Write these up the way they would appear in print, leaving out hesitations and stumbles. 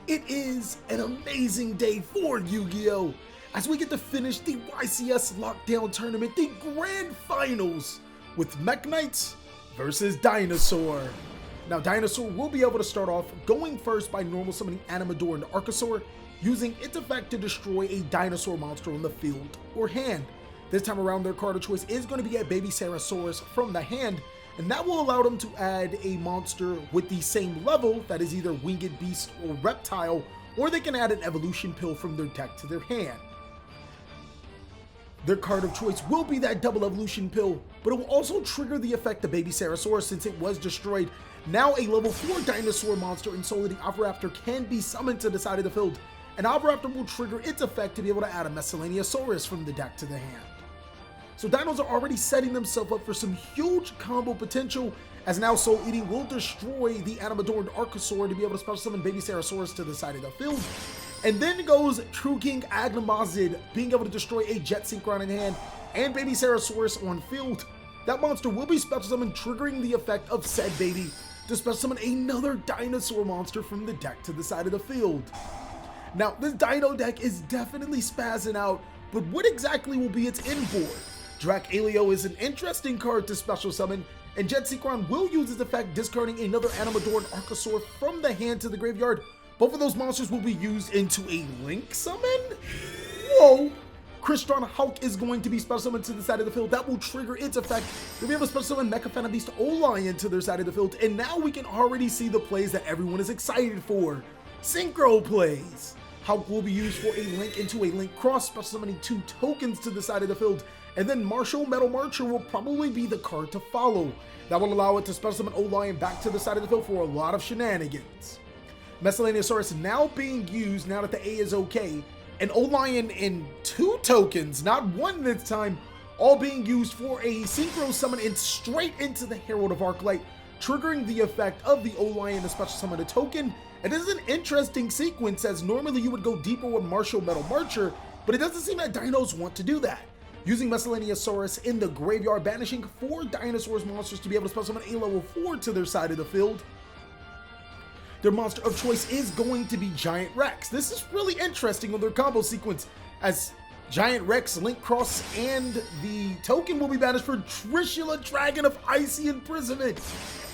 It is an amazing day for Yu-Gi-Oh! As we get to finish the YCS Lockdown Tournament, the Grand Finals, with Mekk Knights versus Dinosaur. Now, Dinosaur will be able to start off going first by normal summoning Animador and Archosaur, using its effect to destroy a dinosaur monster on the field or hand. This time around, their card of choice is going to be a Baby Sarasaurus from the hand, and that will allow them to add a monster with the same level that is either Winged Beast or Reptile, or they can add an Evolution Pill from their deck to their hand. Their card of choice will be that double Evolution Pill, but it will also trigger the effect of Baby Sarasaurus since it was destroyed. Now a level 4 dinosaur monster in Solidity Oviraptor can be summoned to the side of the field, and Oviraptor will trigger its effect to be able to add a Miscellaneousaurus from the deck to the hand. So Dinos are already setting themselves up for some huge combo potential, as now Soul Eating will destroy the Animador and Archosaur to be able to special summon Baby Sarasaurus to the side of the field. And then goes True King Agnemazid, being able to destroy a Jet Synchron in hand and Baby Sarasaurus on field. That monster will be special summoned, triggering the effect of said baby to special summon another dinosaur monster from the deck to the side of the field. Now, this Dino deck is definitely spazzing out, but what exactly will be its inboard? Drac-Aleo is an interesting card to special summon, and Jet Synchron will use its effect, discarding another Animador and Archosaur from the hand to the graveyard. Both of those monsters will be used into a Link summon? Whoa! Crystron Hulk is going to be special summoned to the side of the field. That will trigger its effect. We'll be able to special summon Mecha Beast O-Lion to their side of the field, and now we can already see the plays that everyone is excited for. Synchro plays! Hulk will be used for a Link into a Link Cross, special summoning 2 tokens to the side of the field, and then Martial Metal Marcher will probably be the card to follow. That will allow it to special summon O-Lion back to the side of the field for a lot of shenanigans. Miscellaneousaurus now being used now that the A is okay, and O-Lion in 2 tokens, not 1 this time, all being used for a Synchro summon and straight into the Herald of Arclight, triggering the effect of the O-Lion to special summon a token. And this is an interesting sequence, as normally you would go deeper with Martial Metal Marcher, but it doesn't seem that Dinos want to do that. Using Miscellaneousaurus in the graveyard, banishing 4 dinosaurs monsters to be able to special summon a level 4 to their side of the field. Their monster of choice is going to be Giant Rex. This is really interesting on their combo sequence, as Giant Rex, Link Cross, and the token will be banished for Trishula, Dragon of Icy Imprisonment.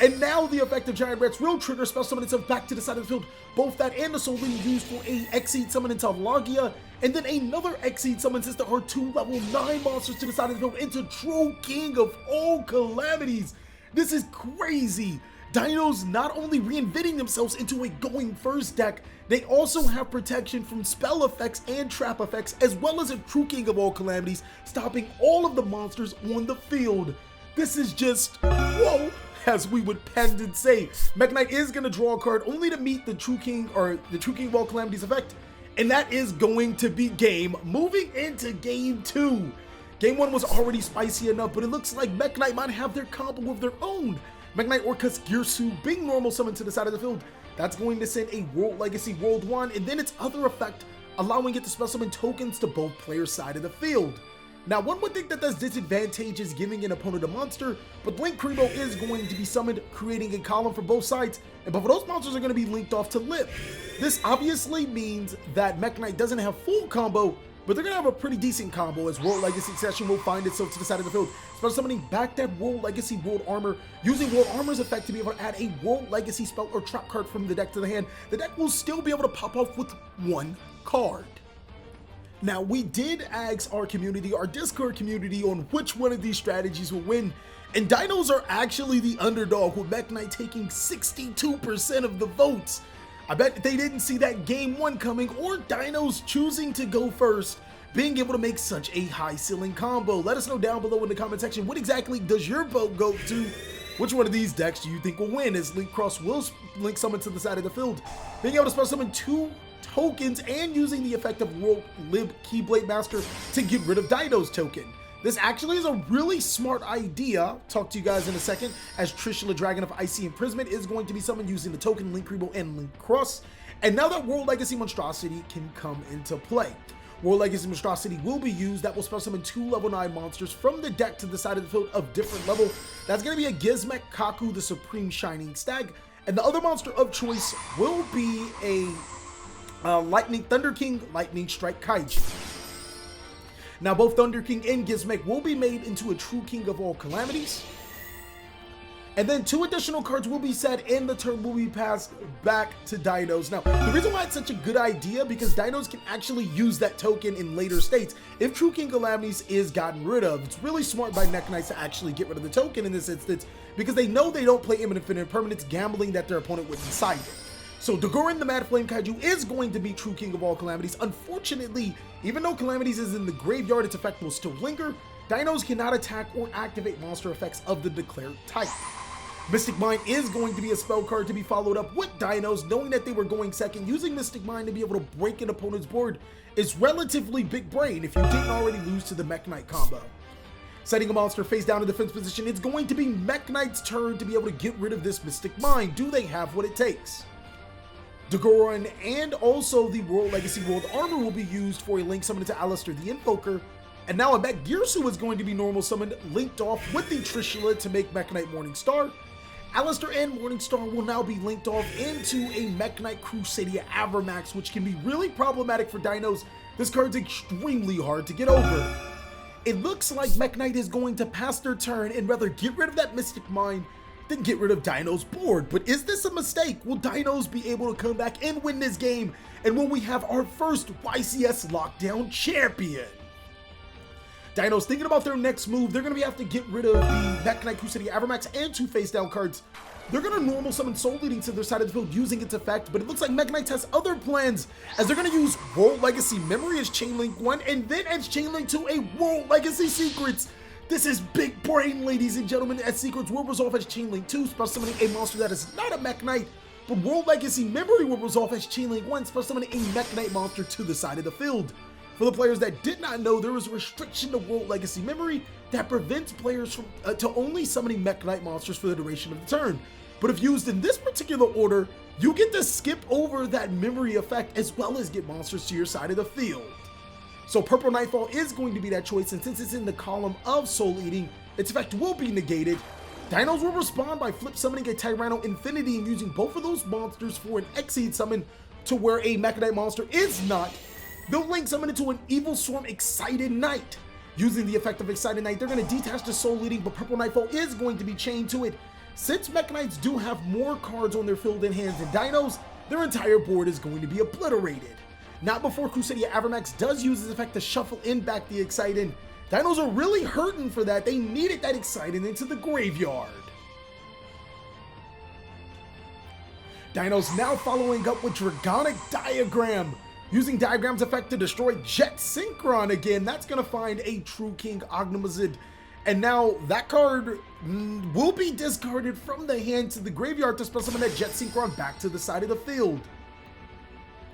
And now the effect of Giant Rex will trigger special summon itself back to the side of the field. Both that and the Soul being used for a Exceed summon into Logia, and then another Exceed summon since there are 2 level 9 monsters to the side of the field into True King of all calamities. This is crazy. Dinos not only reinventing themselves into a going first deck, they also have protection from spell effects and trap effects, as well as a True King of all calamities, stopping all of the monsters on the field. This is just whoa, as we would pen and say. Mekk Knight is going to draw a card only to meet the True King, or the True King of all calamities effect, and that is going to be game. Moving into game 2. Game 1 was already spicy enough, but it looks like Mekk Knight might have their combo of their own. Mekk Knight Orcus Girsu being normal summoned to the side of the field. That's going to send a World Legacy World 1, and then its other effect, allowing it to special summon tokens to both players' side of the field. Now, one would think that this disadvantages giving an opponent a monster, but Link Creebo is going to be summoned, creating a column for both sides, and both of those monsters are going to be linked off to Lip. This obviously means that Mekk Knight doesn't have full combo, but they're going to have a pretty decent combo, as World Legacy Session will find itself to the side of the field, special summoning back that World Legacy World Armor, using World Armor's effect to be able to add a World Legacy spell or trap card from the deck to the hand. The deck will still be able to pop off with 1 card. Now, we did ask our community, our Discord community, on which one of these strategies will win, and Dinos are actually the underdog, with Mekk Knight taking 62% of the votes. I bet they didn't see that game 1 coming, or Dinos choosing to go first, being able to make such a high ceiling combo. Let us know down below in the comment section, what exactly does your vote go to? Which one of these decks do you think will win, as Link Cross will Link summon to the side of the field? Being able to special summon 2 tokens and using the effect of World Lib Keyblade Master to get rid of Dino's token. This actually is a really smart idea. Talk to you guys in a second, as Trishula, Dragon of Icy Imprisonment is going to be summoned using the token Link Creebo and Link Cross. And now that World Legacy Monstrosity can come into play. World Legacy Monstrosity will be used. That will special summon 2 level 9 monsters from the deck to the side of the field of different level. That's going to be a Gizmek Kaku, the Supreme Shining Stag. And the other monster of choice will be a Lightning Thunder King, Lightning Strike Kaiju. Now both Thunder King and Gizmek will be made into a true king of all calamities. And then 2 additional cards will be set and the turn will be passed back to Dinos. Now, the reason why it's such a good idea, because Dinos can actually use that token in later states if True King Calamities is gotten rid of. It's really smart by Mekk Knights to actually get rid of the token in this instance, because they know they don't play Infinite Permanents, gambling that their opponent would decide it. So Dagoran the Mad Flame Kaiju is going to be True King of all calamities. Unfortunately, even though Calamities is in the graveyard, its effect will still linger. Dinos cannot attack or activate monster effects of the declared type. Mystic Mind is going to be a spell card to be followed up with Dinos. Knowing that they were going second, using Mystic Mind to be able to break an opponent's board is relatively big brain if you didn't already lose to the Mekk Knight combo. Setting a monster face down in defense position, it's going to be Mekk Knight's turn to be able to get rid of this Mystic Mind. Do they have what it takes? Dagoran and also the World Legacy World Armor will be used for a link summon to Alistair the Invoker. And now a Mekk Girsu is going to be normal summoned, linked off with the Trishula to make Mekk Knight Morningstar. Alistair and Morningstar will now be linked off into a Mekk Knight Crusadia Avermax, which can be really problematic for Dinos. This card's extremely hard to get over. It looks like Mekk Knight is going to pass their turn and rather get rid of that Mystic Mind than get rid of Dino's board. But is this a mistake? Will Dinos be able to come back and win this game? And will we have our first YCS Lockdown champion? Dinos thinking about their next move. They're going to have to get rid of the Mekk Knight Crusadia Avermax and 2 face down cards. They're going to normal summon Soul Leading to their side of the field using its effect, but it looks like Mekk Knight has other plans, as they're going to use World Legacy Memory as Chainlink 1 and then as Chainlink 2 a World Legacy Secrets. This is big brain, ladies and gentlemen, as Secrets will resolve as Chainlink 2, special summoning a monster that is not a Mekk Knight, but World Legacy Memory will resolve as Chainlink 1, special summoning a Mekk Knight monster to the side of the field. For the players that did not know, there is a restriction to World Legacy Memory that prevents players from to only summoning Mekk Knight monsters for the duration of the turn. But if used in this particular order, you get to skip over that memory effect as well as get monsters to your side of the field. So Purple Nightfall is going to be that choice, and since it's in the column of Soul Eating, its effect will be negated. Dinos will respond by flip summoning a Tyranno Infinity and using both of those monsters for an Exceed summon to where a Mekk Knight monster is not. They'll link summon into an Evil Swarm Excited Knight. Using the effect of Excited Knight, they're going to detach the Soul Leading, but Purple Nightfall is going to be chained to it. Since Mekk Knights do have more cards on their field in hands than Dinos, their entire board is going to be obliterated. Not before Crusadia Avermax does use its effect to shuffle in back the Excited. Dinos are really hurting for that. They needed that Excited into the graveyard. Dinos now following up with Dragonic Diagram. Using Diagram's effect to destroy Jet Synchron again. That's going to find a True King Ognomazid. And now that card will be discarded from the hand to the graveyard to special summon that Jet Synchron back to the side of the field.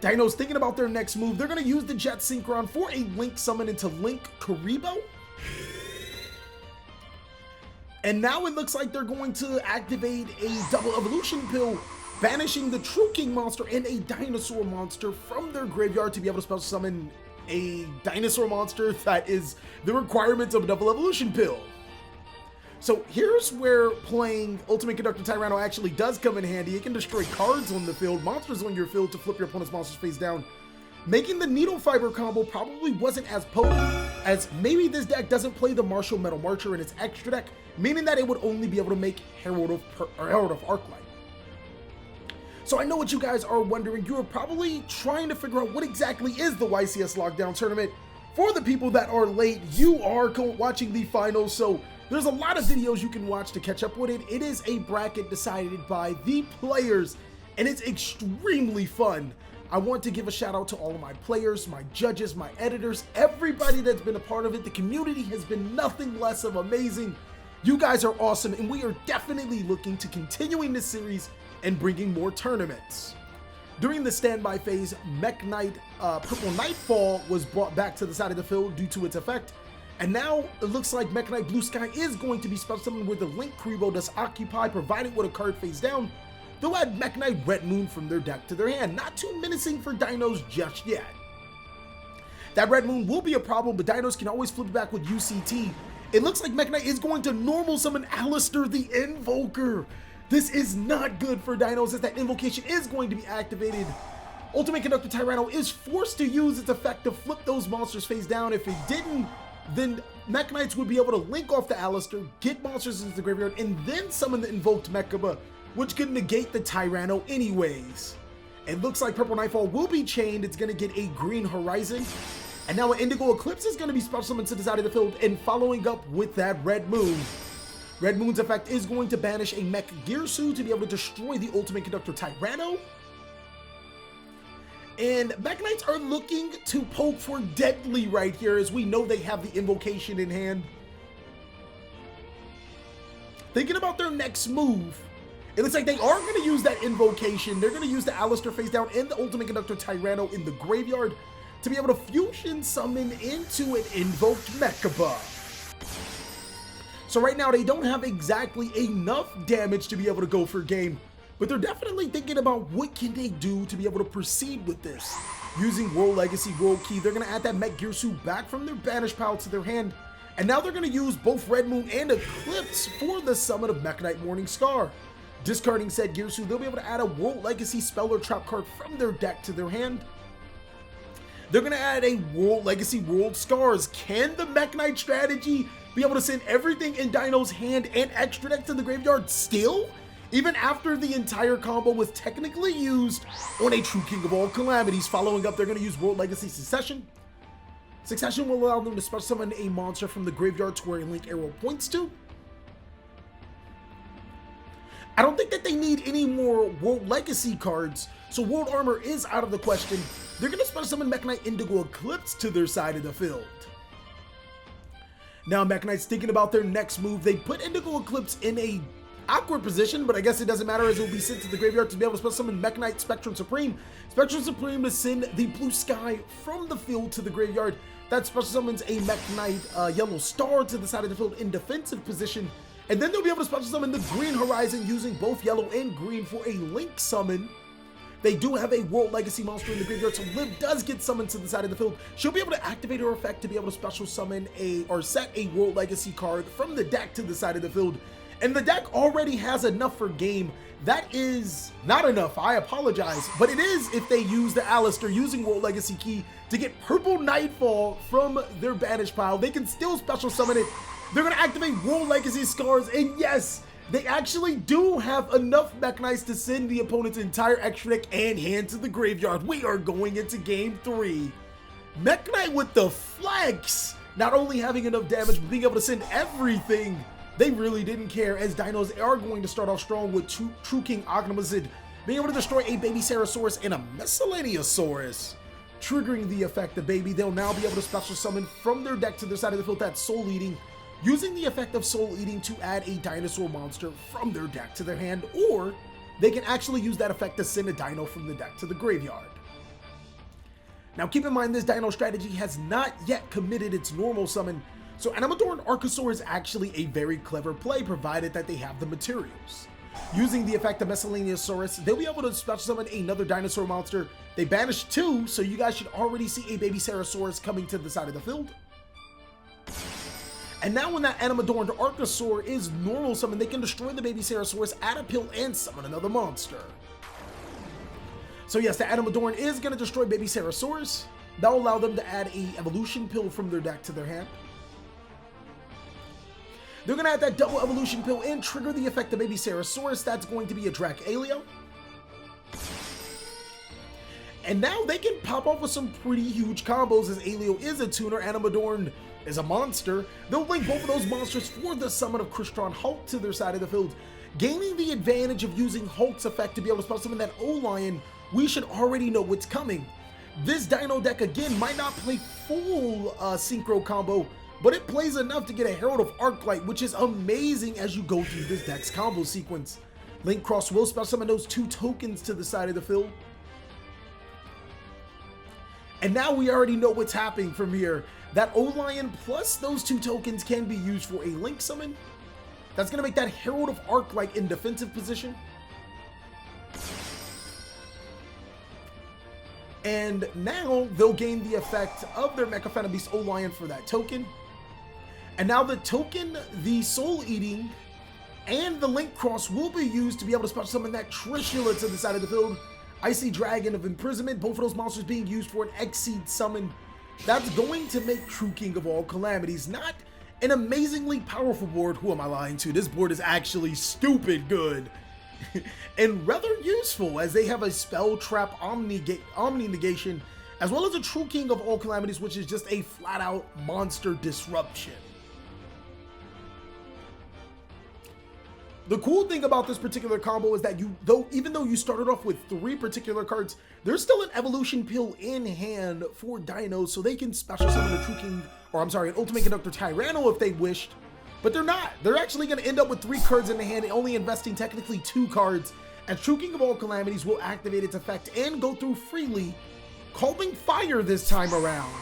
Dinos thinking about their next move. They're going to use the Jet Synchron for a Link summon into Link Karibo. And now it looks like they're going to activate a Double Evolution Pill, banishing the True King monster and a Dinosaur monster from their graveyard to be able to special summon a Dinosaur monster that is the requirements of a Double Evolution Pill. So here's where playing Ultimate Conductor Tyranno actually does come in handy. It can destroy cards on the field, monsters on your field to flip your opponent's monsters face down. Making the Needle Fiber combo probably wasn't as potent, as maybe this deck doesn't play the Martial Metal Marcher in its extra deck, meaning that it would only be able to make Herald of Arclight. So I know what you guys are wondering. You are probably trying to figure out what exactly is the YCS Lockdown Tournament. For the people that are late, you are watching the finals, so there's a lot of videos you can watch to catch up with it. It is a bracket decided by the players, and it's extremely fun. I want to give a shout out to all of my players, my judges, my editors, everybody that's been a part of it. The community has been nothing less of amazing. You guys are awesome, and we are definitely looking to continuing this series and bringing more tournaments. During the standby phase, Mekk Knight Purple Nightfall was brought back to the side of the field due to its effect. And now it looks like Mekk Knight Blue Sky is going to be special summoned where the Link Karibo does occupy, provided with a card face down. They'll add Mekk Knight Red Moon from their deck to their hand. Not too menacing for Dinos just yet. That Red Moon will be a problem, but Dinos can always flip it back with UCT. It looks like Mekk Knight is going to normal summon Alistair the Invoker. This is not good for Dinos, as that invocation is going to be activated. Ultimate Conductor Tyranno is forced to use its effect to flip those monsters face down. If it didn't, then Mekk Knights would be able to link off the Alistair, get monsters into the graveyard, and then summon the invoked Mekk, which could negate the Tyranno anyways. It looks like Purple Nightfall will be chained. It's going to get a Green Horizon. And now an Indigo Eclipse is going to be special summoned to the side of the field, and following up with that Red Moon. Red Moon's effect is going to banish a Mekk Girsu to be able to destroy the Ultimate Conductor Tyranno. And Mekk Knights are looking to poke for Deadly right here, as we know they have the Invocation in hand. Thinking about their next move, it looks like they are going to use that Invocation. They're going to use the Alistair face down and the Ultimate Conductor Tyranno in the graveyard to be able to fusion summon into an invoked Mekk. So right now they don't have exactly enough damage to be able to go for game, but they're definitely thinking about what can they do to be able to proceed with this. Using World Legacy, World Key, they're going to add that Mekk Girsu back from their banished pile to their hand, and now they're going to use both Red Moon and Eclipse for the summon of Mekk Knight Morning Scar. Discarding said Girsu, they'll be able to add a World Legacy spell or trap card from their deck to their hand. They're going to add a World Legacy World Scars. Can the Mekk Knight strategy be able to send everything in Dino's hand and extra deck to the graveyard still? Even after the entire combo was technically used on a true King of all calamities. Following up, they're going to use World Legacy Succession. Succession will allow them to special summon a monster from the graveyard to where a link arrow points to. I don't think that they need any more World Legacy cards, so World Armor is out of the question. They're going to special summon Mekk Knight Indigo Eclipse to their side of the field. Now Mekk Knight's thinking about their next move. They put Indigo Eclipse in a awkward position, but I guess it doesn't matter, as it will be sent to the graveyard to be able to special summon Mekk Knight Spectrum Supreme. Spectrum Supreme to send the Blue Sky from the field to the graveyard. That special summons a Mekk Knight Yellow Star to the side of the field in defensive position. And then they'll be able to special summon the Green Horizon using both yellow and green for a Link summon. They do have a World Legacy monster in the graveyard, so Liv does get summoned to the side of the field. She'll be able to activate her effect to be able to special summon or set a World Legacy card from the deck to the side of the field. And the deck already has enough for game. That is not enough, I apologize, but it is if they use the Alistair using World Legacy Key to get Purple Nightfall from their banished pile. They can still special summon it. They're going to activate World Legacy Scars, and yes, they actually do have enough Mekk Knights to send the opponent's entire extra deck and hand to the graveyard. We are going into game 3. Mekk Knight with the flex, not only having enough damage, but being able to send everything. They really didn't care, as Dinos are going to start off strong with True King Ognomazid, being able to destroy a Baby Sarasaurus and a Miscellaneousaurus. Triggering the effect of Baby, they'll now be able to special summon from their deck to their side of the field that Soul Eating, using the effect of Soul Eating to add a dinosaur monster from their deck to their hand, or they can actually use that effect to send a dino from the deck to the graveyard. Now keep in mind, this dino strategy has not yet committed its normal summon, so Animador and Archosaur is actually a very clever play, provided that they have the materials. Using the effect of Miscellaneousaurus, they'll be able to special summon another dinosaur monster. They banished 2, so you guys should already see a Baby Sarasaurus coming to the side of the field. And now when that Animador and Archosaur is normal summon, they can destroy the Baby Sarasaurus, add a pill, and summon another monster. So yes, the Animador is going to destroy Baby Sarasaurus. That will allow them to add a Evolution Pill from their deck to their hand. They're going to add that double Evolution Pill and trigger the effect of Baby Sarasaurus. That's going to be a Dracaleo. And now they can pop off with some pretty huge combos, as Aleo is a tuner, Animadorn is a monster. They'll link both of those monsters for the summon of Crystron Hulk to their side of the field. Gaining the advantage of using Hulk's effect to be able to special summon that O-Lion, we should already know what's coming. This Dino deck, again, might not play full Synchro combo, but it plays enough to get a Herald of Arclight, which is amazing as you go through this deck's combo sequence. Link Cross will special summon those 2 tokens to the side of the field. And now we already know what's happening from here. That O-Lion plus those 2 tokens can be used for a Link summon. That's going to make that Herald of Arclight in defensive position. And now they'll gain the effect of their Mecha Phantom Beast O-Lion for that token. And now the token, the Soul Eating, and the Link Cross will be used to be able to special summon that Trishula to the side of the field. Icy Dragon of Imprisonment, both of those monsters being used for an Exceed summon. That's going to make True King of all calamities not an amazingly powerful board. Who am I lying to? This board is actually stupid good. And rather useful, as they have a Spell Trap Omni Negation, as well as a True King of all calamities, which is just a flat out monster disruption. The cool thing about this particular combo is that even though you started off with 3 particular cards, there's still an evolution pill in hand for Dino, so they can special summon a True King, or I'm sorry, an Ultimate Conductor Tyranno if they wished, but they're not. They're actually going to end up with 3 cards in the hand, only investing technically 2 cards, as True King of all calamities will activate its effect and go through freely, calling fire this time around.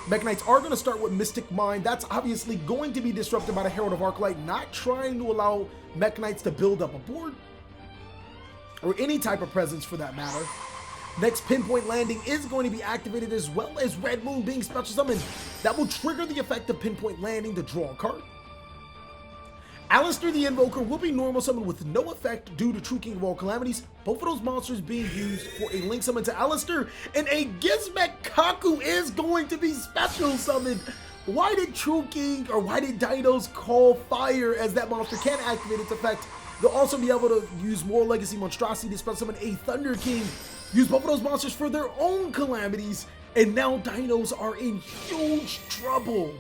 Mekk Knights are going to start with Mystic Mind. That's obviously going to be disrupted by the Herald of Arclight, not trying to allow Mekk Knights to build up a board, or any type of presence for that matter. Next, Pinpoint Landing is going to be activated, as well as Red Moon being special summoned. That will trigger the effect of Pinpoint Landing to draw a card. Alistair the Invoker will be normal summoned with no effect due to True King of all calamities, both of those monsters being used for a link summon to Alistair, and a Gizmek Kaku is going to be special summoned. Why did True King, or why did Dinos call fire, as that monster can activate its effect? They'll also be able to use more Legacy Monstrosity to special summon a Thunder King, use both of those monsters for their own calamities, and now Dinos are in huge trouble.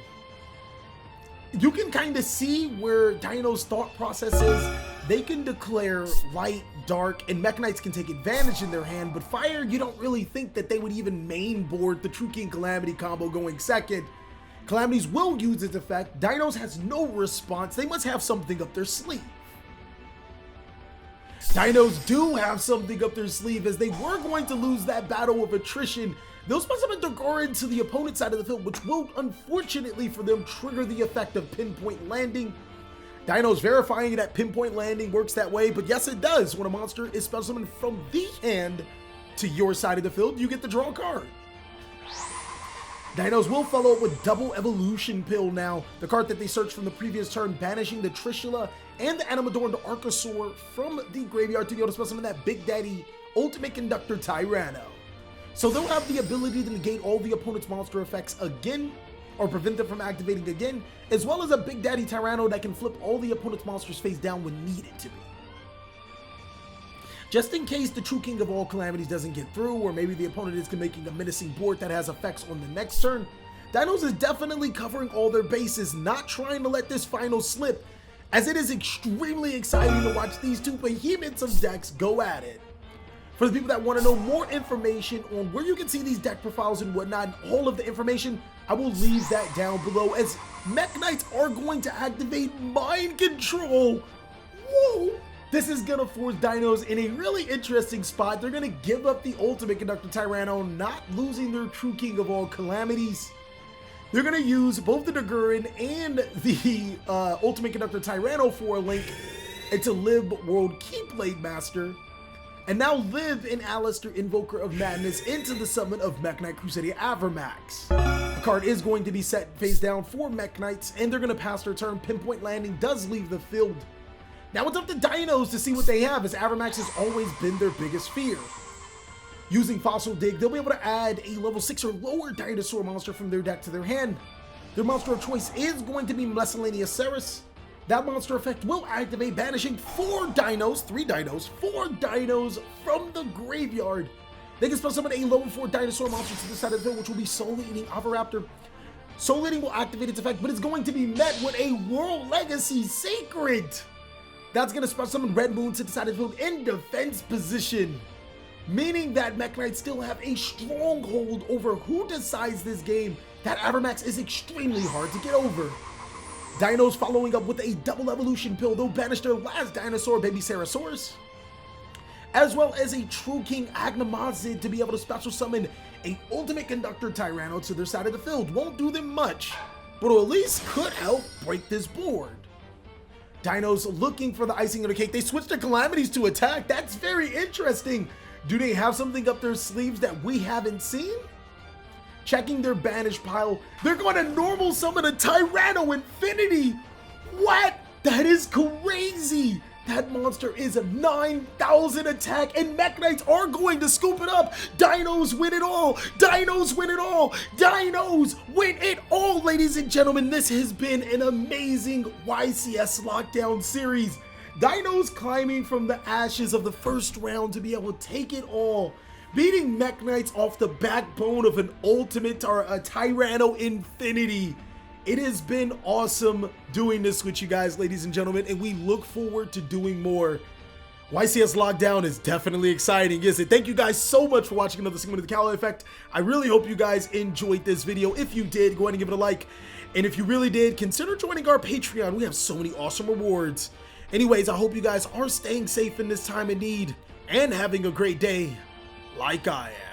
You can kind of see where Dino's thought process is. They can declare light, dark, and Mekk Knights can take advantage in their hand, but fire, you don't really think that they would even main board the True King Calamity combo going second. Calamities will use its effect. Dinos has no response. They must have something up their sleeve. Dinos do have something up their sleeve, as they were going to lose that battle of attrition. They'll special summon Dogoran to the opponent's side of the field, which will, unfortunately for them, trigger the effect of Pinpoint Landing. Dino's verifying that Pinpoint Landing works that way, but yes, it does. When a monster is special summoned from the hand to your side of the field, you get to draw a card. Dinos will follow up with Double Evolution Pill now, the card that they searched from the previous turn, banishing the Trishula and the Animadorn to Archosaur from the graveyard to be able to special summon that Big Daddy Ultimate Conductor Tyranno. So they'll have the ability to negate all the opponent's monster effects again, or prevent them from activating again, as well as a Big Daddy Tyranno that can flip all the opponent's monsters face down when needed to be. Just in case the True King of all calamities doesn't get through, or maybe the opponent is making a menacing board that has effects on the next turn, Dinos is definitely covering all their bases, not trying to let this final slip, as it is extremely exciting to watch these 2 behemoths of decks go at it. For the people that want to know more information on where you can see these deck profiles and whatnot, and all of the information, I will leave that down below, as Mekk Knights are going to activate Mind Control. Whoa! This is going to force Dinos in a really interesting spot. They're going to give up the Ultimate Conductor Tyranno, not losing their True King of all calamities. They're going to use both the Dogoran and the Ultimate Conductor Tyranno for a link into Lib World Keyblade Master. And now live in Alistair, Invoker of Madness, into the summon of Mekk Knight Crusader Avermax. The card is going to be set face down for Mekk Knights, and they're going to pass their turn. Pinpoint Landing does leave the field. Now it's up to Dinos to see what they have, as Avermax has always been their biggest fear. Using Fossil Dig, they'll be able to add a level 6 or lower dinosaur monster from their deck to their hand. Their monster of choice is going to be Miscellaneous Ceres. That monster effect will activate, banishing 4 dinos, 3 dinos, 4 dinos from the graveyard. They can special summon a level 4 dinosaur monster to the side of the field, which will be Soul Eating Oviraptor. Soul Eating will activate its effect, but it's going to be met with a World Legacy Sacred. That's going to special summon Red Moon to the side of the field in defense position, meaning that Mekk Knights still have a stronghold over who decides this game. That Avermax is extremely hard to get over. Dinos following up with a Double Evolution Pill. They'll banish their last dinosaur, Baby Sarasaurus, as well as a True King Agnamazid to be able to special summon a Ultimate Conductor Tyranno to their side of the field. Won't do them much, but at least could help break this board. Dinos looking for the icing on the cake. They switched their calamities to attack. That's very interesting. Do they have something up their sleeves that we haven't seen? Checking their banish pile, they're going to normal summon a Tyranno Infinity. What? That is crazy. That monster is a 9,000 attack, and Mekk Knights are going to scoop it up. Dinos win it all. Dinos win it all. Dinos win it all, ladies and gentlemen. This has been an amazing YCS lockdown series. Dinos climbing from the ashes of the first round to be able to take it all. Beating Mekk Knights off the backbone of an ultimate or a Tyranno Infinity. It has been awesome doing this with you guys, ladies and gentlemen, and we look forward to doing more. YCS Lockdown is definitely exciting, isn't it? Thank you guys so much for watching another segment of the TheCaliEffect. I really hope you guys enjoyed this video. If you did, go ahead and give it a like. And if you really did, consider joining our Patreon. We have so many awesome rewards. Anyways, I hope you guys are staying safe in this time of need and having a great day like I am.